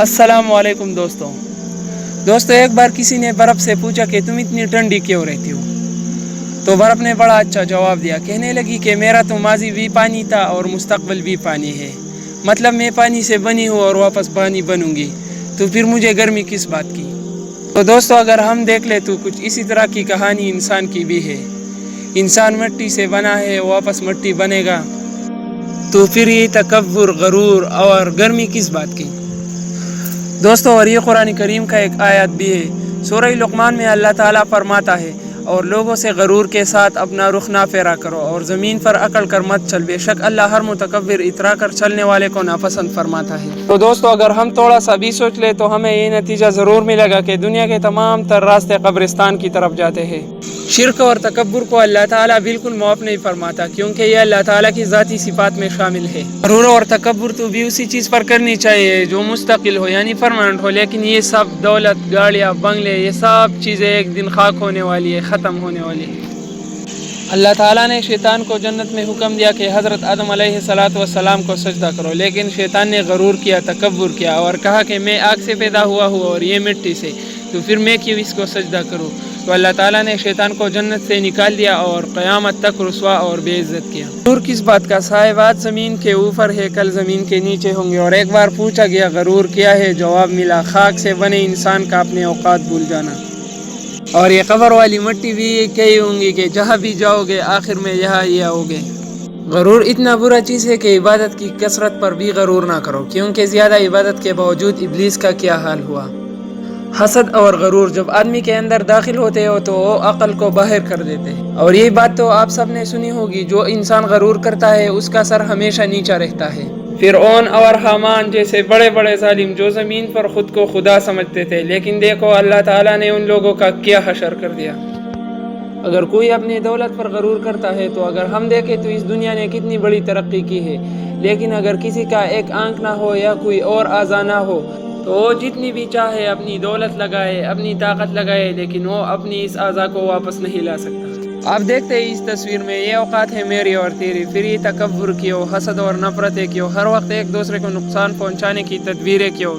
अस्सलाम वालेकुम दोस्तों एक बार किसी ने बर्फ़ से पूछा कि तुम इतनी ठंडी क्यों रहती हो। तो बर्फ़ ने बड़ा अच्छा जवाब दिया। कहने लगी कि मेरा तो माजी भी पानी था और मुस्तकबिल भी पानी है, मतलब मैं पानी से बनी हूँ और वापस पानी बनूंगी, तो फिर मुझे गर्मी किस बात की। तो दोस्तों अगर हम देख ले तो कुछ इसी तरह की कहानी इंसान की भी है। इंसान मिट्टी से बना है, वापस मिट्टी बनेगा, तो फिर ये तकब्बुर, गरूर और गर्मी किस बात की। दोस्तों और ये कुरान करीम का एक आयत भी है। सूरह लुक़मान में अल्लाह ताला फरमाता है, और लोगों से गरूर के साथ अपना रुख ना फेरा करो और ज़मीन पर अकल कर मत चल, बेशक अल्लाह हर मुतकब्बिर इतरा कर चलने वाले को नापसंद फरमाता है। तो दोस्तों अगर हम थोड़ा सा भी सोच ले तो हमें ये नतीजा ज़रूर मिलेगा कि दुनिया के तमाम तर रास्ते कब्रिस्तान की तरफ जाते हैं। शिर्क और तकब्बुर को अल्लाह ताला बिल्कुल माफ़ नहीं फरमाता, क्योंकि यह अल्लाह ताला की ज़ाती सिफात में शामिल है। गरूर और तकब्बुर तो भी उसी चीज़ पर करनी चाहिए जो मुस्तकिल हो, यानी परमानेंट हो, लेकिन ये सब दौलत, गाड़ियाँ, बंगले, ये सब चीज़ें एक दिन खाक होने वाली है, ख़त्म होने वाली है। अल्लाह ताला ने शैतान को जन्नत में हुक्म दिया कि हज़रत आदम अलैहिस्सलाम को सजदा करो, लेकिन शैतान ने गरूर किया, तकब्बुर किया और कहा कि मैं आग से पैदा हुआ हूँ और ये मिट्टी से, तो फिर मैं क्यों इसको सजदा करूँ। तो अल्लाह ताला ने शैतान को जन्नत से निकाल दिया और क़यामत तक रुसवा और बेइज्जत किया। गरूर किस बात का। साहिबात ज़मीन के ऊपर है, कल ज़मीन के नीचे होंगे। और एक बार पूछा गया गरूर क्या है, जवाब मिला खाक से बने इंसान का अपने औकात भूल जाना। और ये कब्र वाली मिट्टी भी कही होंगी कि जहाँ भी जाओगे आखिर में यहाँ ही आओगे। गरूर इतना बुरा चीज़ है कि इबादत की कसरत पर भी गरूर ना करो, क्योंकि ज़्यादा इबादत के बावजूद इब्लीस का क्या हाल हुआ। हसद और गरूर जब आदमी के अंदर दाखिल होते हो तो वो अक्ल को बाहर कर देते हैं। और ये बात तो आप सब ने सुनी होगी, जो इंसान गरूर करता है उसका सर हमेशा नीचा रहता है। फिरऔन और हामान जैसे बड़े बड़े जालिम जो ज़मीन पर खुद को खुदा समझते थे, लेकिन देखो अल्लाह ताला ने उन लोगों का क्या हशर कर दिया। अगर कोई अपनी दौलत पर गरूर करता है तो अगर हम देखें तो इस दुनिया ने कितनी बड़ी तरक्की की है, लेकिन अगर किसी का एक आंख ना हो या कोई और आज़ा ना हो तो वो जितनी भी चाहे अपनी दौलत लगाए, अपनी ताकत लगाए, लेकिन वो अपनी इस आज़ा को वापस नहीं ला सकता। आप देखते हैं इस तस्वीर में ये औकात है मेरी और तेरी, फिर ये तकब्बुर क्यों, हसद और नफरतें क्यों, हर वक्त एक दूसरे को नुकसान पहुंचाने की तदबीरें क्यों।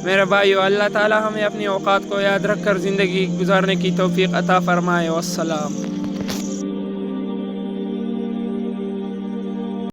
मेरे भाइयों अल्लाह ताला हमें अपनी औकात को याद रख कर ज़िंदगी गुजारने की तौफीक अता फरमाए। वस्सलाम।